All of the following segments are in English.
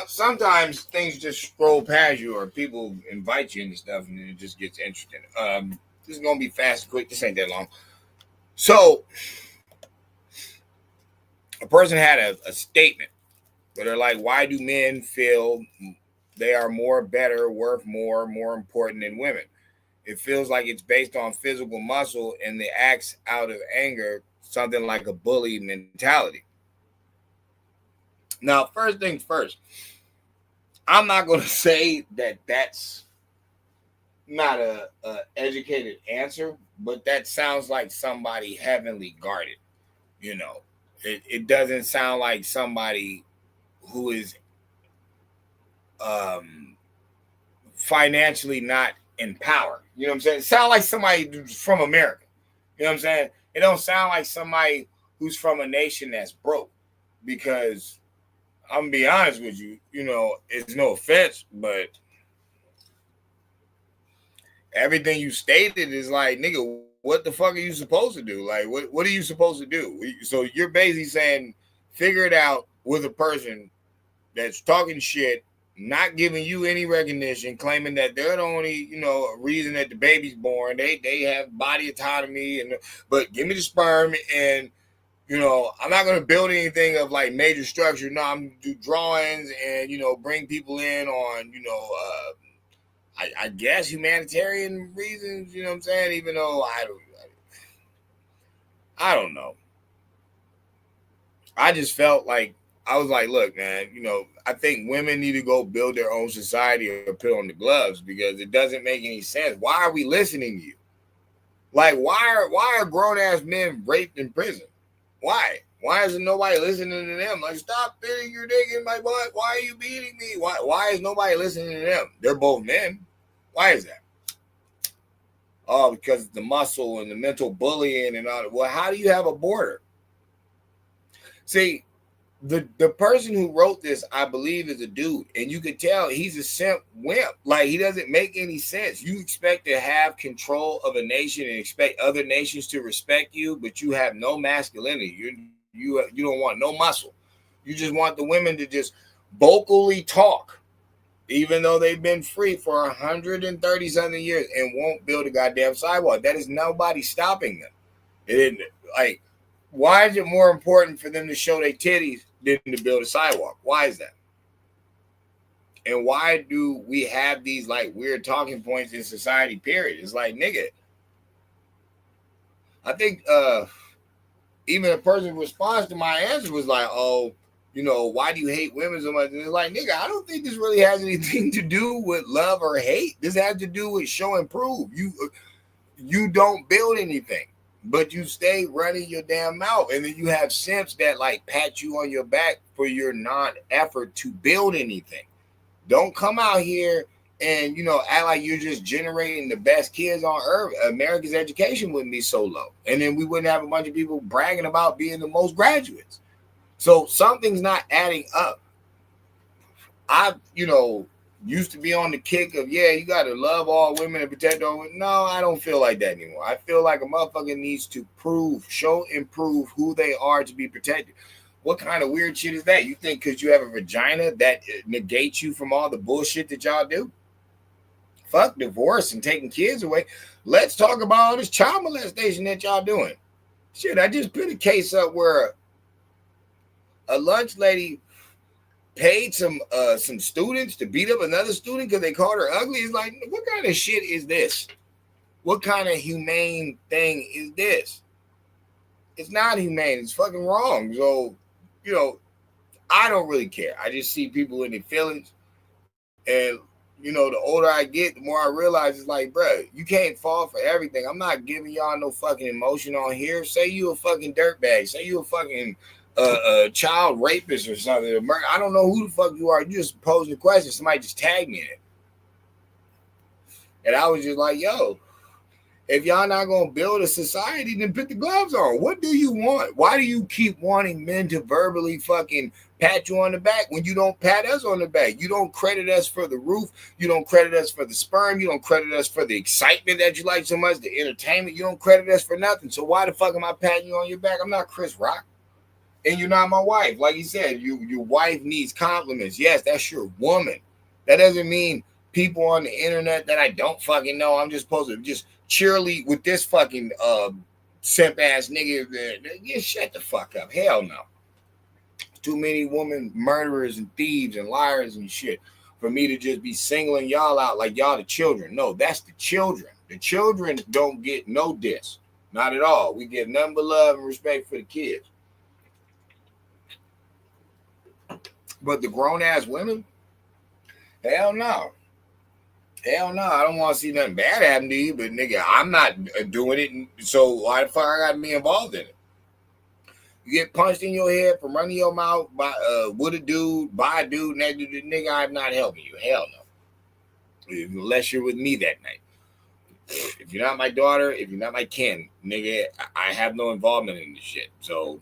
Sometimes things just scroll past you, or people invite you into stuff, and then it just gets interesting. This is gonna be fast and quick. This ain't that long. So, a person had a statement where they're like, "Why do men feel they are more, better, worth more important than women? It feels like it's based on physical muscle and the acts out of anger, something like a bully mentality." Now, first things first, I'm not going to say that that's not a educated answer, but that sounds like somebody heavenly guarded. You know, it doesn't sound like somebody who is um, financially not in power. You know what I'm saying? It sounds like somebody who's from America. You know what I'm saying? It don't sound like somebody who's from a nation that's broke. Because I'm gonna be honest with you, it's no offense, but everything you stated is like, nigga, what the fuck are you supposed to do? Like, what are you supposed to do? So you're basically saying, figure it out with a person that's talking shit, not giving you any recognition, claiming that they're the only, reason that the baby's born. They have body autonomy, but give me the sperm, and I'm not going to build anything of like major structure. No, I'm gonna do drawings and bring people in on I guess humanitarian reasons. You know what I'm saying? Even though I don't know. I just felt like I was like, look, man, I think women need to go build their own society or put on the gloves because it doesn't make any sense. Why are we listening to you? Like, why are grown ass men raped in prison? Why? Why isn't nobody listening to them? Like, stop beating your dick in my butt. Why are you beating me? Why is nobody listening to them? They're both men. Why is that? Oh, because the muscle and the mental bullying and all that. Well, how do you have a border? See, the person who wrote this, I believe, is a dude, and you could tell he's a simp wimp. Like, he doesn't make any sense. You expect to have control of a nation and expect other nations to respect you, but you have no masculinity. You don't want no muscle. You just want the women to just vocally talk, even though they've been free for 130 something years and won't build a goddamn sidewalk. That is nobody stopping them. It like, why is it more important for them to show their titties than to build a sidewalk? Why is that? And why do we have these like weird talking points in society? Period. It's like, nigga, I think even a person's response to my answer was like, oh, why do you hate women so much? And it's like, nigga, I don't think this really has anything to do with love or hate. This has to do with show and prove. You don't build anything, but you stay running your damn mouth. And then you have simps that like pat you on your back for your non-effort to build anything. Don't come out here and act like you're just generating the best kids on earth. America's education wouldn't be so low, and then we wouldn't have a bunch of people bragging about being the most graduates. So something's not adding up. I used to be on the kick of, yeah, you got to love all women and protect all women. No, I don't feel like that anymore. I feel like a motherfucker needs to show and prove who they are to be protected. What kind of weird shit is that? You think because you have a vagina that negates you from all the bullshit that y'all do? Fuck divorce and taking kids away. Let's talk about all this child molestation that y'all doing. Shit, I just put a case up where a lunch lady paid some students to beat up another student because they called her ugly. It's like, what kind of shit is this? What kind of humane thing is this? It's not humane. It's fucking wrong. So, I don't really care. I just see people in their feelings. And, the older I get, the more I realize it's like, bro, you can't fall for everything. I'm not giving y'all no fucking emotion on here. Say you a fucking dirtbag. Say you a fucking child rapist or something. I don't know who the fuck you are. You just posed a question. Somebody just tagged me in it. And I was just like, yo, if y'all not going to build a society, then put the gloves on. What do you want? Why do you keep wanting men to verbally fucking pat you on the back when you don't pat us on the back? You don't credit us for the roof. You don't credit us for the sperm. You don't credit us for the excitement that you like so much, the entertainment. You don't credit us for nothing. So why the fuck am I patting you on your back? I'm not Chris Rock. and you're not my wife. Like you said, your wife needs compliments. Yes, that's your woman. That doesn't mean people on the internet that I don't fucking know. I'm just supposed to just cheerlead with this fucking simp ass nigga. Yeah, shut the fuck up. Hell no. Too many women murderers and thieves and liars and shit for me to just be singling y'all out like y'all the children. No, that's the children. The children don't get no diss. Not at all. We get nothing but love and respect for the kids. But the grown-ass women, hell no. Hell no. I don't want to see nothing bad happen to you, but nigga, I'm not doing it, so why the fuck I got to be involved in it? You get punched in your head from running your mouth by with a dude, by a dude, nigga, I'm not helping you. Hell no. Unless you're with me that night. If you're not my daughter, if you're not my kin, nigga, I have no involvement in this shit. So,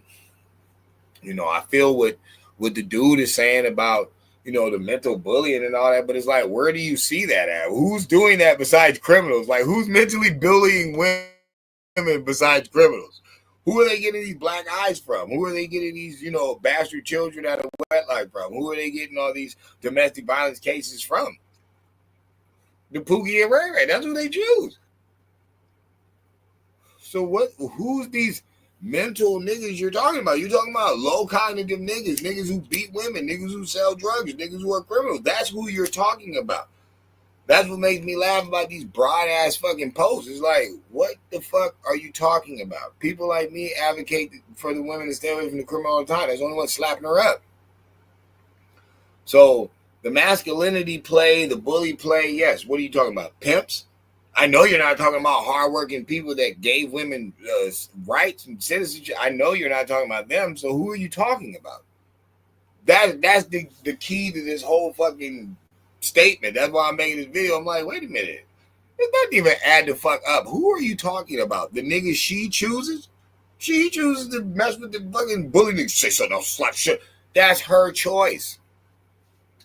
you know, I feel what the dude is saying about, you know, the mental bullying and all that, but it's like, where do you see that at? Who's doing that besides criminals? Like, who's mentally bullying women besides criminals? Who are they getting these black eyes from? Who are they getting these, you know, bastard children out of wedlock from? Who are they getting all these domestic violence cases from? The Pookie and Ray Ray. That's who they choose. So what? Who's these mental niggas you're talking about? You're talking about low cognitive niggas who beat women, niggas who sell drugs, niggas who are criminals. That's who you're talking about. That's what makes me laugh about these broad ass fucking posts. It's like, what the fuck are you talking about? People like me advocate for the women to stay away from the criminal all the time. That's the only one slapping her up. So the masculinity play, the bully play, yes. What are you talking about? Pimps? I know you're not talking about hardworking people that gave women rights and citizenship. I know you're not talking about them. So who are you talking about? That's the key to this whole fucking statement. That's why I'm making this video. I'm like, wait a minute. It's not even add the fuck up. Who are you talking about? The nigga she chooses? She chooses to mess with the fucking bully nigga. Say so, no slap shit. That's her choice.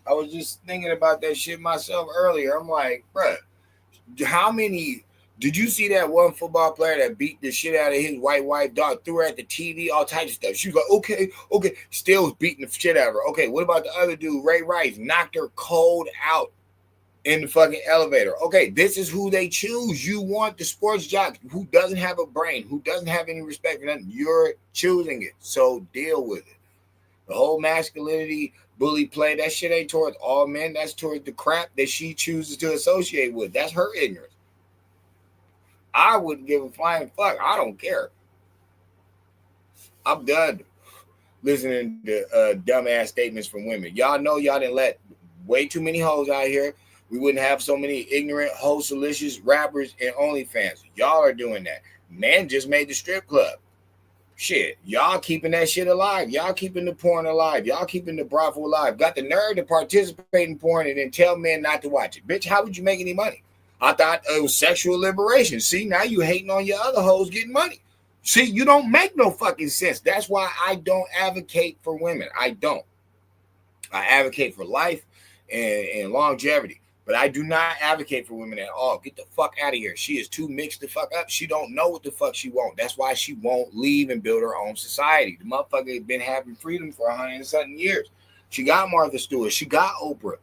I was just thinking about that shit myself earlier. I'm like, bruh, how many? Did you see that one football player that beat the shit out of his white wife, dog, threw her at the TV, all types of stuff? She was like, okay, still was beating the shit out of her. Okay, what about the other dude, Ray Rice, knocked her cold out in the fucking elevator? Okay, this is who they choose. You want the sports jock who doesn't have a brain, who doesn't have any respect for nothing. You're choosing it, so deal with it. The whole masculinity bully play, that shit ain't towards all men. That's towards the crap that she chooses to associate with. That's her ignorance. I wouldn't give a flying fuck. I don't care. I'm done listening to dumbass statements from women. Y'all know y'all didn't let way too many hoes out here. We wouldn't have so many ignorant, hoe-salicious rappers and OnlyFans. Y'all are doing that. Man just made the strip club. Shit, y'all keeping that shit alive. Y'all keeping the porn alive. Y'all keeping the brothel alive. Got the nerve to participate in porn and then tell men not to watch it. Bitch, how would you make any money? I thought it was sexual liberation. See, now you hating on your other hoes getting money. See, you don't make no fucking sense. That's why I don't advocate for women. I don't. I advocate for life and longevity. But I do not advocate for women at all. Get the fuck out of here. She is too mixed the fuck up. She don't know what the fuck she wants. That's why she won't leave and build her own society. The motherfucker has been having freedom for 100 and something years. She got Martha Stewart. She got Oprah.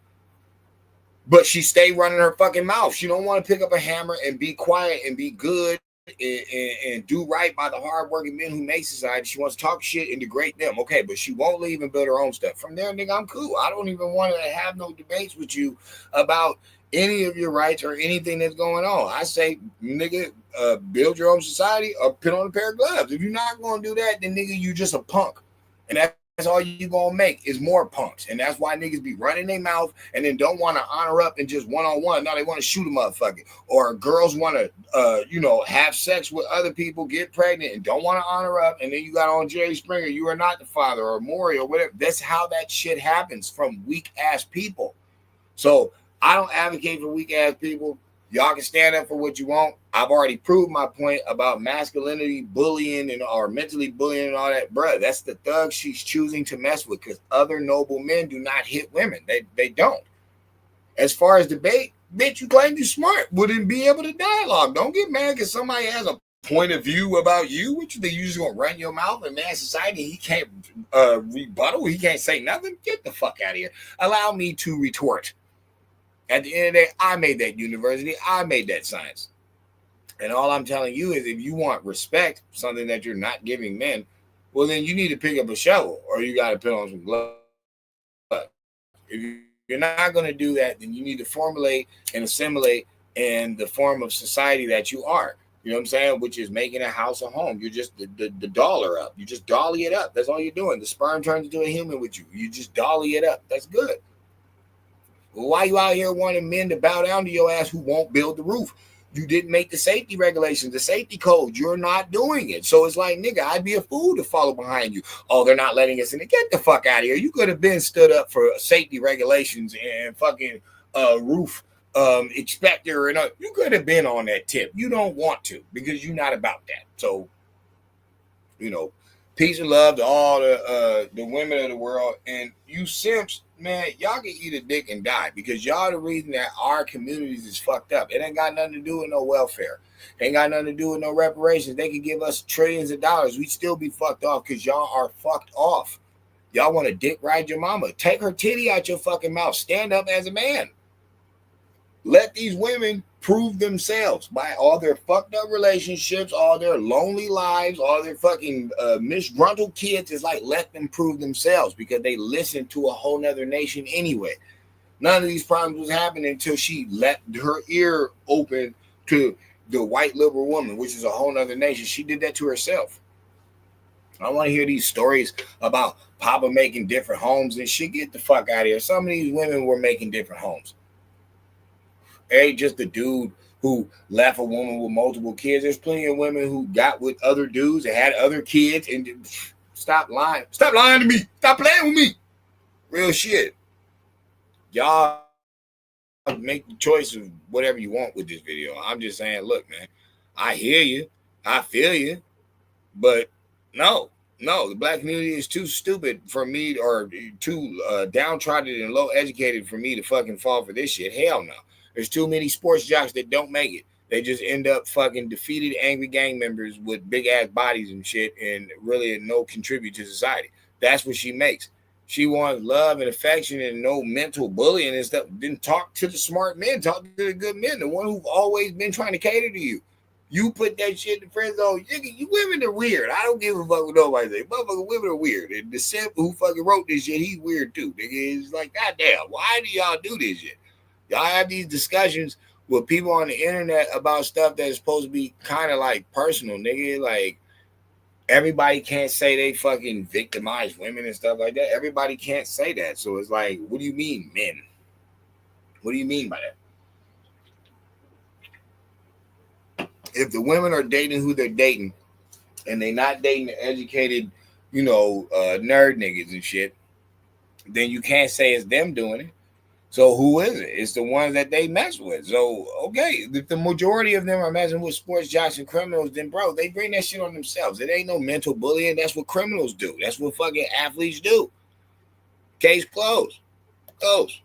But she stayed running her fucking mouth. She don't want to pick up a hammer and be quiet and be good and do right by the hardworking men who make society. She wants to talk shit and degrade them. Okay, but she won't leave and build her own stuff. From there, nigga, I'm cool. I don't even want to have no debates with you about any of your rights or anything that's going on. I say, nigga, build your own society or put on a pair of gloves. If you're not going to do that, then nigga, you just a punk. And that's all you gonna make is more punks. And that's why niggas be running their mouth and then don't want to honor up and just one-on-one. Now they want to shoot a motherfucker. Or girls want to, have sex with other people, get pregnant, and don't want to honor up. And then you got on Jerry Springer, you are not the father, or Maury, or whatever. That's how that shit happens from weak-ass people. So I don't advocate for weak-ass people. Y'all can stand up for what you want. I've already proved my point about masculinity, bullying, and or mentally bullying and all that. Bruh, that's the thug she's choosing to mess with because other noble men do not hit women. They don't. As far as debate, bitch, you claim you're smart. Wouldn't be able to dialogue. Don't get mad because somebody has a point of view about you? What you think? You just gonna run your mouth in mass society? He can't rebuttal. He can't say nothing. Get the fuck out of here. Allow me to retort. At the end of the day, I made that university. I made that science. And all I'm telling you is if you want respect, something that you're not giving men, well, then you need to pick up a shovel or you got to put on some gloves. If you're not going to do that, then you need to formulate and assimilate in the form of society that you are. You know what I'm saying? Which is making a house a home. You're just the dollar up. You just dolly it up. That's all you're doing. The sperm turns into a human with you. You just dolly it up. That's good. Well, why you out here wanting men to bow down to your ass who won't build the roof? You didn't make the safety regulations, the safety code. You're not doing it. So it's like, nigga, I'd be a fool to follow behind you. Oh, they're not letting us in. Get the fuck out of here. You could have been stood up for safety regulations and fucking roof inspector. And you could have been on that tip. You don't want to because you're not about that. So, you know, peace and love to all the women of the world. And you simps, man, y'all can eat a dick and die because y'all the reason that our communities is fucked up. It ain't got nothing to do with no welfare. It ain't got nothing to do with no reparations. They could give us trillions of dollars. We'd still be fucked off because y'all are fucked off. Y'all want to dick ride your mama. Take her titty out your fucking mouth. Stand up as a man. Let these women prove themselves by all their fucked up relationships, all their lonely lives, all their fucking misgruntled kids. Is like, let them prove themselves because they listen to a whole nother nation anyway. None of these problems was happening until she let her ear open to the white liberal woman, which is a whole nother nation. She did that to herself. I want to hear these stories about Papa making different homes and shit. Get the fuck out of here. Some of these women were making different homes. Ain't just the dude who left a woman with multiple kids. There's plenty of women who got with other dudes and had other kids. And stop lying. Stop lying to me. Stop playing with me. Real shit. Y'all make the choice of whatever you want with this video. I'm just saying, look, man, I hear you. I feel you. But no, the black community is too stupid for me or too downtrodden and low educated for me to fucking fall for this shit. Hell no. There's too many sports jocks that don't make it. They just end up fucking defeated, angry gang members with big ass bodies and shit and really no contribute to society. That's what she makes. She wants love and affection and no mental bullying and stuff. Didn't talk to the smart men, talk to the good men, the one who've always been trying to cater to you. You put that shit in the friend zone. You women are weird. I don't give a fuck what nobody say. Motherfucking women are weird. And the simp who fucking wrote this shit, he's weird too. Nigga, it's like, goddamn, why do y'all do this shit? Y'all have these discussions with people on the internet about stuff that's supposed to be kind of like personal, nigga. Like, everybody can't say they fucking victimize women and stuff like that. Everybody can't say that. So it's like, what do you mean, men? What do you mean by that? If the women are dating who they're dating and they're not dating the educated, nerd niggas and shit, then you can't say it's them doing it. So who is it? It's the ones that they mess with. So, okay, if the majority of them are messing with sports jocks and criminals, then, bro, they bring that shit on themselves. It ain't no mental bullying. That's what criminals do. That's what fucking athletes do. Case closed. Close.